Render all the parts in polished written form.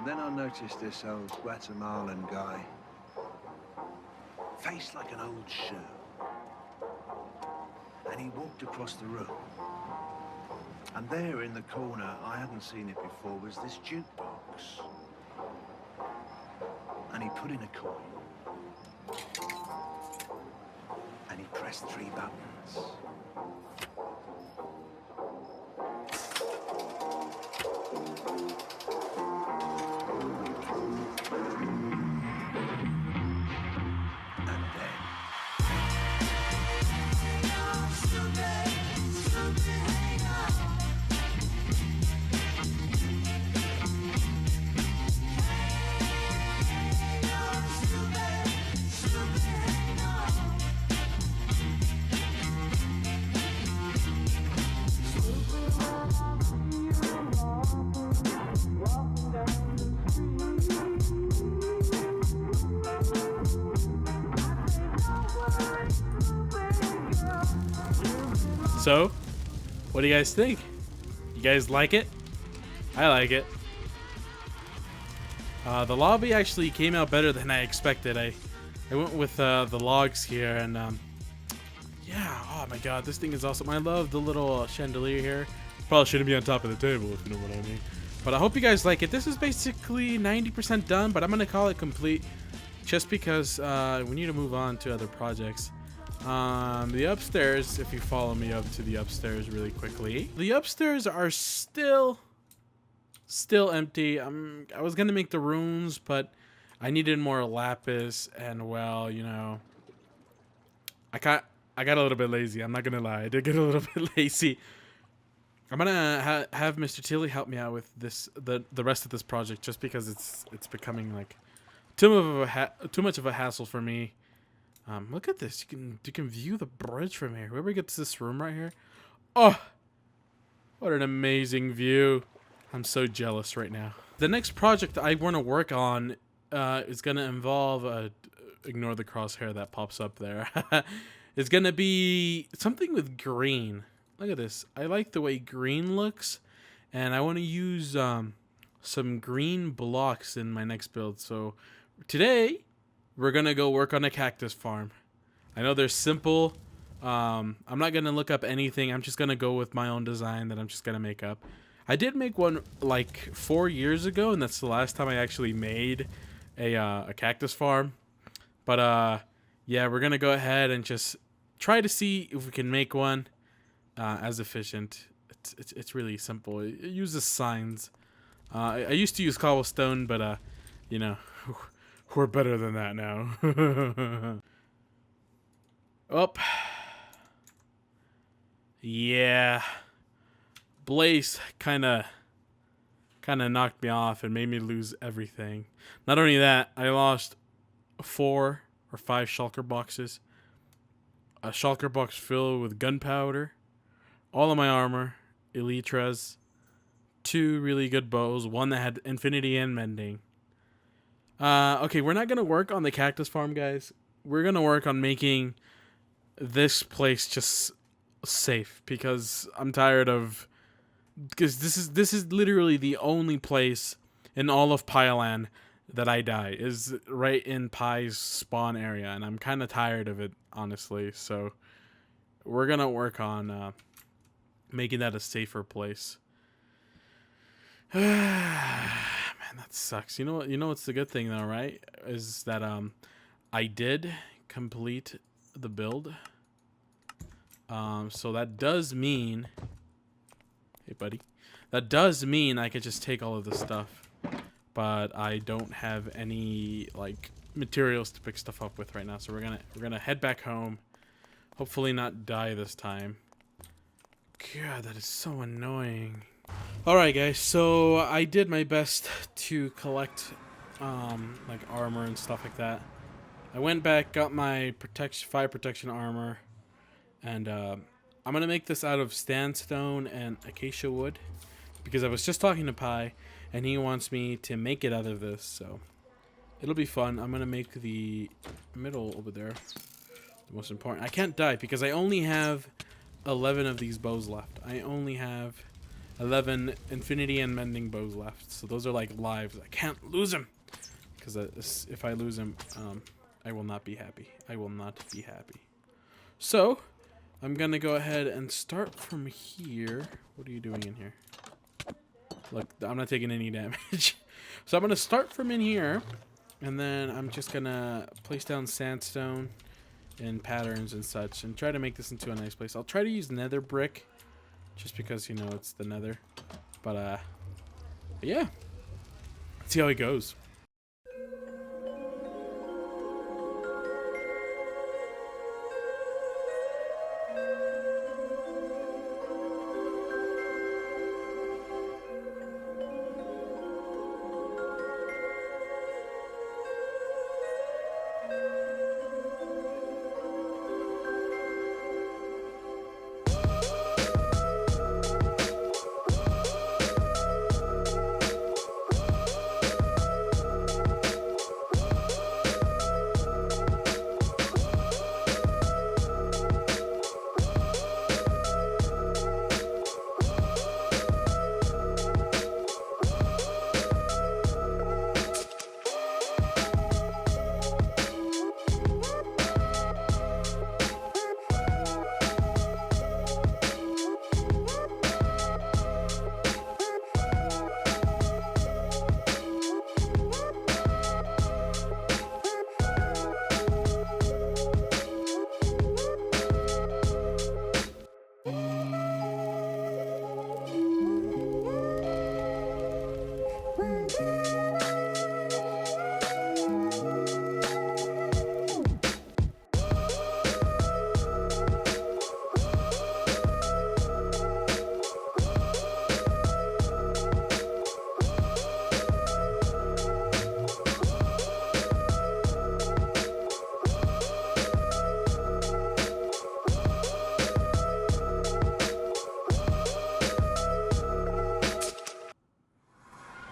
And then I noticed this old Guatemalan guy. Face like an old shoe. And he walked across the room. And there in the corner, I hadn't seen it before, was this jukebox. And he put in a coin. And he pressed 3 buttons. So, what do you guys think? You guys like it? I like it. The lobby actually came out better than I expected. I went with the logs here, and yeah, oh my god, this thing is awesome. I love the little chandelier here. Probably shouldn't be on top of the table, if you know what I mean. But I hope you guys like it. This is basically 90% done, but I'm gonna call it complete just because we need to move on to other projects. The upstairs, if you follow me up to the upstairs really quickly, the upstairs are still empty. I was gonna make the rooms, but I needed more lapis, and well, you know, I got a little bit lazy. I'm not gonna lie, I did get a little bit lazy. I'm gonna have Mr. Tilly help me out with this, the rest of this project, just because it's becoming like too much of a hassle for me. Look at this. You can view the bridge from here. Whoever gets this room right here. Oh, what an amazing view. I'm so jealous right now. The next project I want to work on is going to involve, ignore the crosshair that pops up there. It's going to be something with green. Look at this. I like the way green looks, and I want to use some green blocks in my next build. So today, we're gonna go work on a cactus farm. I know they're simple. I'm not gonna look up anything. I'm just gonna go with my own design that I'm just gonna make up. I did make one like 4 years ago, and that's the last time I actually made a cactus farm. But yeah, we're gonna go ahead and just try to see if we can make one as efficient. It's really simple. It uses signs. I used to use cobblestone, but you know. We're better than that now. Oh. Yeah. Blaze kind of knocked me off and made me lose everything. Not only that, I lost 4 or 5 shulker boxes. A shulker box filled with gunpowder, all of my armor, elytras, 2 really good bows, one that had infinity and mending. Okay, we're not gonna work on the cactus farm, guys. We're gonna work on making this place just safe, because I'm tired of, because this is literally the only place in all of Pyland that I die, is right in Pie's spawn area, and I'm kind of tired of it, honestly. So we're gonna work on making that a safer place. Man, that sucks. You know what? You know what's the good thing though, right? Is that I did complete the build. So that does mean, hey buddy, that does mean I could just take all of this stuff, but I don't have any like materials to pick stuff up with right now. So we're gonna head back home. Hopefully not die this time. God, that is so annoying. Alright guys, so I did my best to collect like armor and stuff like that. I went back, got my fire protection armor, and I'm gonna make this out of sandstone and acacia wood, because I was just talking to Pie and he wants me to make it out of this, so it'll be fun. I'm gonna make the middle over there the most important. I can't die because I only have 11 of these bows left. I only have 11 infinity and mending bows left. So those are like lives. I can't lose them. Because if I lose them, I will not be happy. I will not be happy. So, I'm going to go ahead and start from here. What are you doing in here? Look, I'm not taking any damage. So I'm going to start from in here. And then I'm just going to place down sandstone and patterns and such. And try to make this into a nice place. I'll try to use nether brick. Just because, you know, it's the nether. But yeah. Let's see how it goes.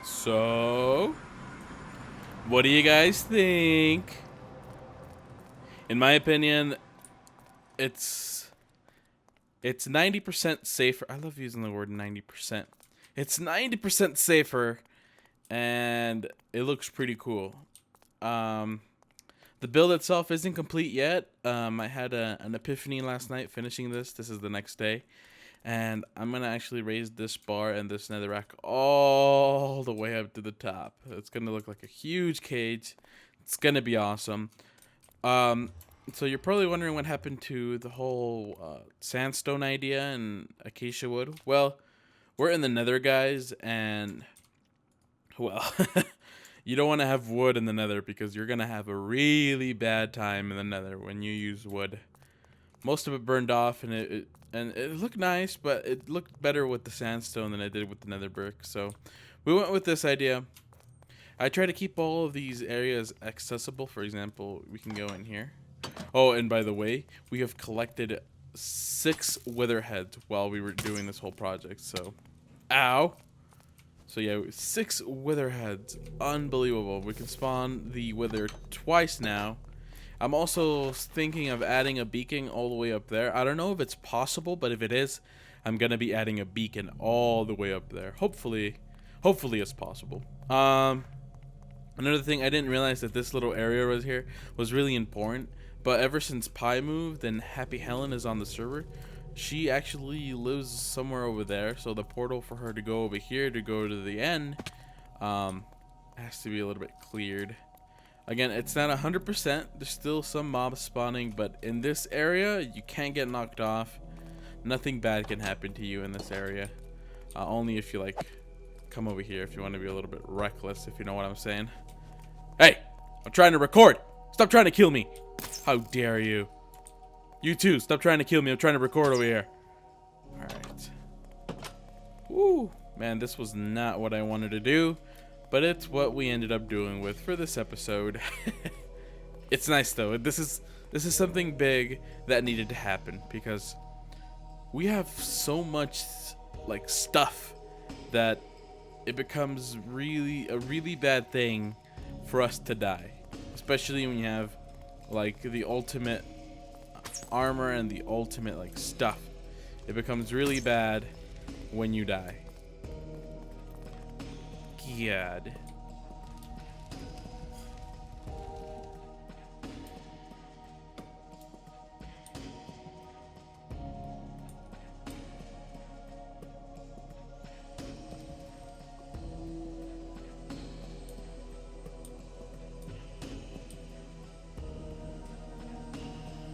So, what do you guys think? In my opinion, it's 90% safer. I love using the word 90%. It's 90% safer, and it looks pretty cool. The build itself isn't complete yet. I had an epiphany last night finishing this. This is the next day. And I'm going to actually raise this bar and this netherrack all the way up to the top. It's going to look like a huge cage. It's going to be awesome. So you're probably wondering what happened to the whole sandstone idea and acacia wood. Well, we're in the nether, guys, and, well, you don't want to have wood in the nether because you're going to have a really bad time in the nether when you use wood. Most of it burned off, and it looked nice, but it looked better with the sandstone than it did with the nether brick. So we went with this idea. I try to keep all of these areas accessible. For example, we can go in here. Oh, and by the way, we have collected 6 wither heads while we were doing this whole project. So, ow. So yeah, 6 wither heads. Unbelievable. We can spawn the wither twice now. I'm also thinking of adding a beacon all the way up there. I don't know if it's possible, but if it is, I'm going to be adding a beacon all the way up there. Hopefully it's possible. Another thing, I didn't realize that this little area right here was really important. But ever since Pi moved and Happy Helen is on the server, she actually lives somewhere over there. So the portal for her to go over here to go to the end has to be a little bit cleared. Again, it's not 100%. There's still some mobs spawning, but in this area, you can't get knocked off. Nothing bad can happen to you in this area. Only if you, like, come over here if you want to be a little bit reckless, if you know what I'm saying. Hey! I'm trying to record! Stop trying to kill me! How dare you? You too, stop trying to kill me. I'm trying to record over here. Alright. Woo! Man, this was not what I wanted to do. But it's what we ended up doing with for this episode. It's nice though. This is something big that needed to happen because we have so much like stuff that it becomes a really bad thing for us to die, especially when you have like the ultimate armor and the ultimate like stuff. It becomes really bad when you die. he had.